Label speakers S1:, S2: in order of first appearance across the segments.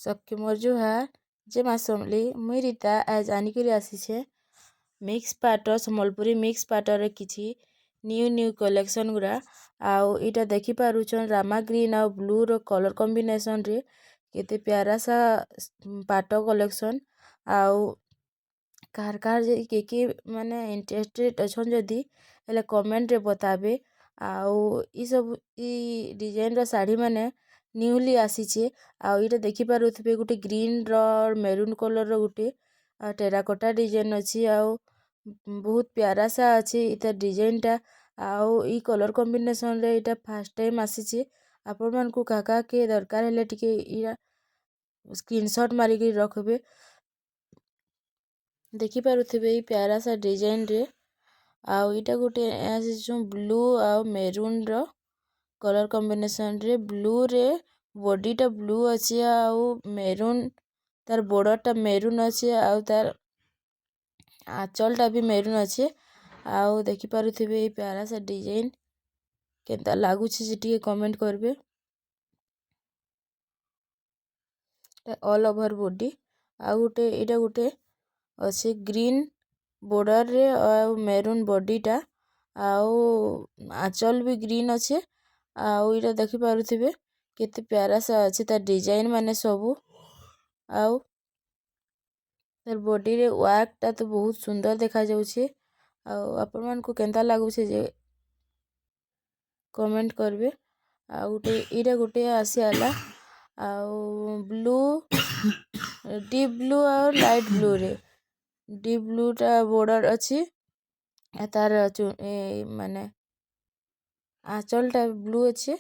S1: सबके मोर जुहार जे माँ समली मुई रीता आज आनिकरी आसीछे मिक्स पाटर सम्बलपुरी मिक्स पाटर किछि न्यू कलेक्शन गुरा आउ इटा देखि पारुछन रामा ग्रीन आउ ब्लू रो कलर कॉम्बिनेशन रे केते प्यारा सा पाट कलेक्शन आउ कार जे के माने इंटरेस्टेड अछन जदी हेले कमेंट रे बताबे आउ ई सब ई डिजाइन रो साड़ी माने न्यूली आसीछे आउ इटा देखि पारुथबे गुटे ग्रीन रो मेरून कलर रो गुटे टेराकोटा डिजाइन अछि आउ बहुत प्यारा सा अछि इता डिजाइन टा आउ ई कलर कॉम्बिनेशन रे इटा फर्स्ट टाइम आसीछे आपण मन को काका के दरकार हेले टिके इरा स्क्रीनशॉट मारी के रखबे देखि पारुथबे ई प्यारा सा डिजाइन रे आउ इटा गुटे आसीछु ब्लू आउ मेरून रो कलर कॉम्बिनेशन रे ब्लू रे बॉडी टा ब्लू अछि आउ मेरून तार बॉर्डर टा मेरून अछि आउ तार आंचल टा भी मेरून अछि आउ देखि पारुथबे ई प्यारा सा डिजाइन केनता लागुछि जे टिके कमेंट करबे ऑल ओवर बॉडी आउ गुटे इटा गुटे अछि ग्रीन बॉर्डर रे आउ मेरून बॉडी टा आउ आंचल भी ग्रीन अछि आउ इटा देखि पारुथबे केते प्यारा सा अछि तार डिजाइन माने सबु आउ तार बॉडी रे वर्क टा तो बहुत सुंदर देखा जाउछे आउ आपण मन को केनता लागुछे जे कमेंट करबे आउ गुटे इटा गुटे आसी आला आउ ब्लू डीप ब्लू और लाइट ब्लू रे डीप ब्लू टा बॉर्डर अछि तार माने आंचल टा ब्लू अछि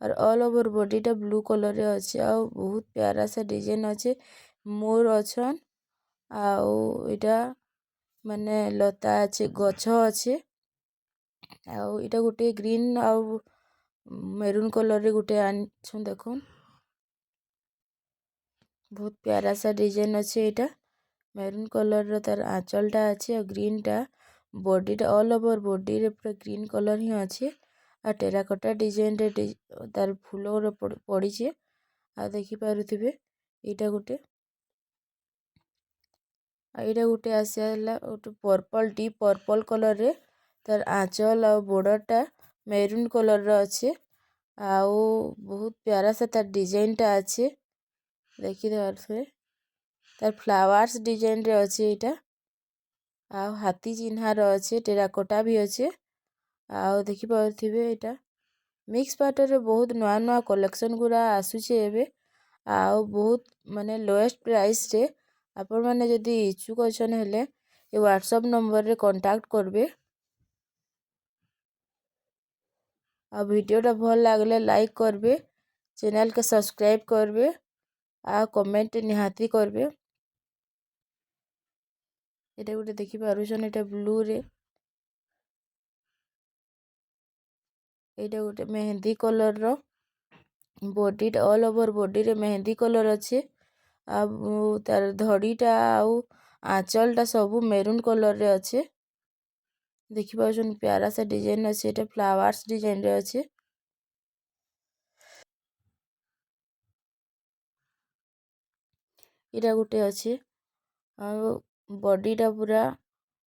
S1: और ऑल ओवर बॉडी टा ब्लू कलर रे अछि आउ बहुत प्यारा सा डिजाइन अछि मोर अछन आउ इटा माने लता अछि गछ अछि आउ इटा गुटे ग्रीन आउ मेरून कलर रे गुटे आनिछु देखुन बहुत प्यारा सा डिजाइन अछि एटा मेरून कलर रो तार आंचल टा अछि और ग्रीन टा बॉडी टा ऑल ओवर बॉडी रे पूरा ग्रीन कलर ही अछि आ टेराकोटा डिजाइन रे तार फूलो रो पड़ीछे आ देखि पारुथबे एटा गुटे एटा गुटे आसियाला गुटे पर्पल डीप पर्पल कलर रे तार आंचल और बॉर्डर टा मेरून कलर रो अछि आउ बहुत प्यारा सा तार डिजाइन टा अछि देखि पारुथबे तार फ्लावर्स डिजाइन रे अछि एटा आउ हाथी चिन्हा रो अछि टेराकोटा भी अछि आउ देखि पारुथबे एटा मिक्स पाटर रे बहुत नुआ कलेक्शन गुरा आसुचे एबे आउ बहुत माने लोएस्ट प्राइस रे आपण माने जदी इच्छुक अछन हेले ए व्हाट्सएप नंबर रे कांटेक्ट करबे आ वीडियो टा भल लागले लाइक करबे चैनल के सब्सक्राइब करबे आ कमेंट निहाती करबे एटा गुटे देखि पारुछन एटा ब्लू रे एटा गुटे मेहंदी कलर रो बॉडी ऑल ओवर बॉडी रे मेहंदी कलर अछि आ तार धड़ी टा आउ आंचल टा सब मेरून कलर रे अछि देखि पारुछन प्यारा सा डिजाइन अछि एटा फ्लावर्स डिजाइन रे अछि एटा गुटे अछि और बॉडी टा पूरा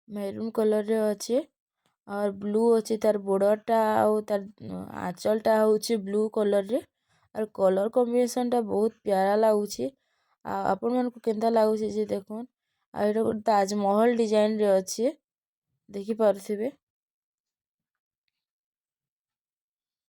S1: मेरून कलर रे अछि और ब्लू अछि तार बॉर्डर टा आउ तार आंचल टा होछि ब्लू कलर रे और कलर कॉम्बिनेशन टा बहुत प्यारा लागुछि आ आपण मन को केनता लागुछि जे देखुन आ एटा ताजमहल डिजाइन रे अछि देखि पारुथिबे।